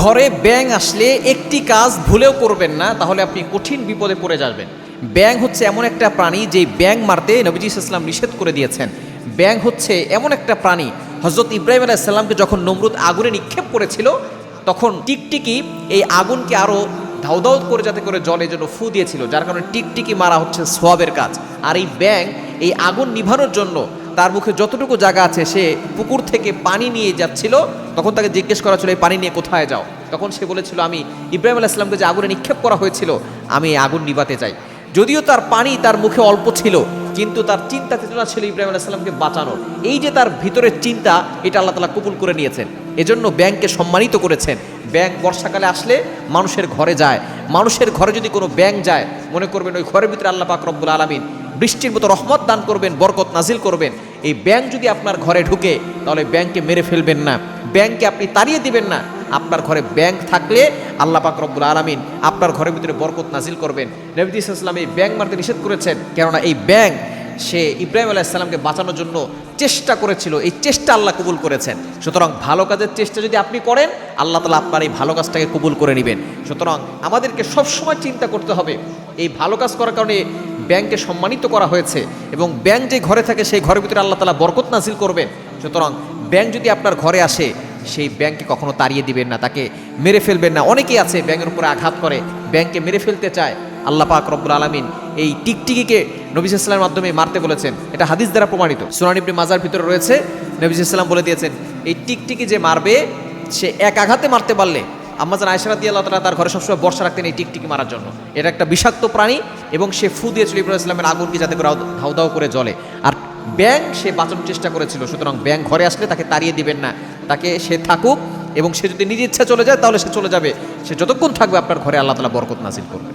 ঘরে ব্যাঙ আসলে একটি কাজ ভুলেও করবেন না, তাহলে আপনি কঠিন বিপদে পড়ে যাবেন। ব্যাঙ হচ্ছে এমন একটা প্রাণী যেই ব্যাঙ মারতে নবীজি ইসলাম নিষেধ করে দিয়েছেন। ব্যাঙ হচ্ছে এমন একটা প্রাণী, হযরত ইব্রাহিম আলাইহিস সালামকে যখন নমরুদ আগুনে নিক্ষেপ করেছিল, তখন টিকটিকি এই আগুনকে আরও ধাউ ধাউ করে যাতে করে জলে জন্য ফু দিয়েছিল, যার কারণে টিকটিকি মারা হচ্ছে সওয়াবের কাজ। আর এই ব্যাঙ এই আগুন নিভানোর জন্য তার মুখে যতটুকু জায়গা আছে সে পুকুর থেকে পানি নিয়ে যাচ্ছিল। তখন তাকে জিজ্ঞেস করা ছিল, এই পানি নিয়ে কোথায় যাও? তখন সে বলেছিল, আমি ইব্রাহিম আলাইহিস সালামকে যে আগুনে নিক্ষেপ করা হয়েছিল, আমি এই আগুন নিভাতে চাই। যদিও তার পানি তার মুখে অল্প ছিল, কিন্তু তার চিন্তা চেতনা ছিল ইব্রাহিম আলাইহিস সালামকে বাঁচানোর। এই যে তার ভিতরের চিন্তা, এটা আল্লাহ তাআলা কবুল করে নিয়েছেন। এজন্য ব্যাঙকে সম্মানিত করেছেন। ব্যাঙ বর্ষাকালে আসলে মানুষের ঘরে যায়। মানুষের ঘরে যদি কোনো ব্যাঙ যায়, মনে করবেন ওই ঘরের ভিতরে আল্লাহ পাক রব্বুল আলামিন বৃষ্টির মতো রহমত দান করবেন, বরকত নাজিল করবেন। এই ব্যাঙ যদি আপনার ঘরে ঢুকে, তাহলে ব্যাঙকে মেরে ফেলবেন না, ব্যাঙকে আপনি তাড়িয়ে দিবেন না। আপনার ঘরে ব্যাঙ থাকলে আল্লাহ পাক রব্বুল আলামিন আপনার ঘরের ভিতরে বরকত নাজিল করবেন। নবী সাল্লাল্লাহু আলাইহি ওয়াসাল্লাম এই ব্যাঙ মারতে নিষেধ করেছেন, কেননা এই ব্যাঙ সে ইব্রাহিম আলাইহিস সালামকে বাঁচানোর জন্য চেষ্টা করেছিল, এই চেষ্টা আল্লাহ কবুল করেছেন। সুতরাং ভালো কাজের চেষ্টা যদি আপনি করেন, আল্লাহ তাআলা আপনার এই ভালো কাজটাকে কবুল করে নেবেন। সুতরাং আমাদেরকে সবসময় চিন্তা করতে হবে, এই ভালো কাজ করার কারণে ব্যাঙকে সম্মানিত করা হয়েছে, এবং ব্যাঙ যে ঘরে থাকে সেই ঘরের ভিতরে আল্লাহ তাআলা বরকত নাজিল করবেন। সুতরাং ব্যাঙ যদি আপনার ঘরে আসে, সেই ব্যাঙকে কখনো তাড়িয়ে দিবেন না, তাকে মেরে ফেলবেন না। অনেকেই আছে ব্যাঙের উপরে আঘাত করে, ব্যাঙকে মেরে ফেলতে চায়। আল্লাহ পাক রব্বুল আলামিন এই টিকটিকিকে নবী সাল্লাল্লাহু আলাইহি ওয়াসাল্লামের মাধ্যমে মারতে বলেছেন। এটা হাদিস দ্বারা প্রমাণিত, সুনান ইবনে মাজার ভিতরে রয়েছে। নবী সাল্লাল্লাহু আলাইহি ওয়াসাল্লাম বলে দিয়েছেন, এই টিকটিকি যে মারবে, সে এক আঘাতে মারতে পারলে, আম্মা জান আয়েশা রাদিয়াল্লাহু তাআলা তার ঘরে সবসময় বর্ষা রাখতেন এই টিকটিকি মারার জন্য। এটা একটা বিষাক্ত প্রাণী, এবং সে ফু দিয়েছিল ইব্রাহিম আলাইহিস সালামের আগুনকে যাতে করে ধাউ ধাউ করে জ্বলে। আর ব্যাঙ সে বাঁচানোর চেষ্টা করেছিল। সুতরাং ব্যাঙ ঘরে আসলে তাকে তাড়িয়ে দিবেন না, তাকে সে থাকুক, এবং সে যদি নিজের ইচ্ছা চলে যায় তাহলে সে চলে যাবে। সে যতক্ষণ থাকবে আপনার ঘরে আল্লাহ তাআলা বরকত নাজিল করবে।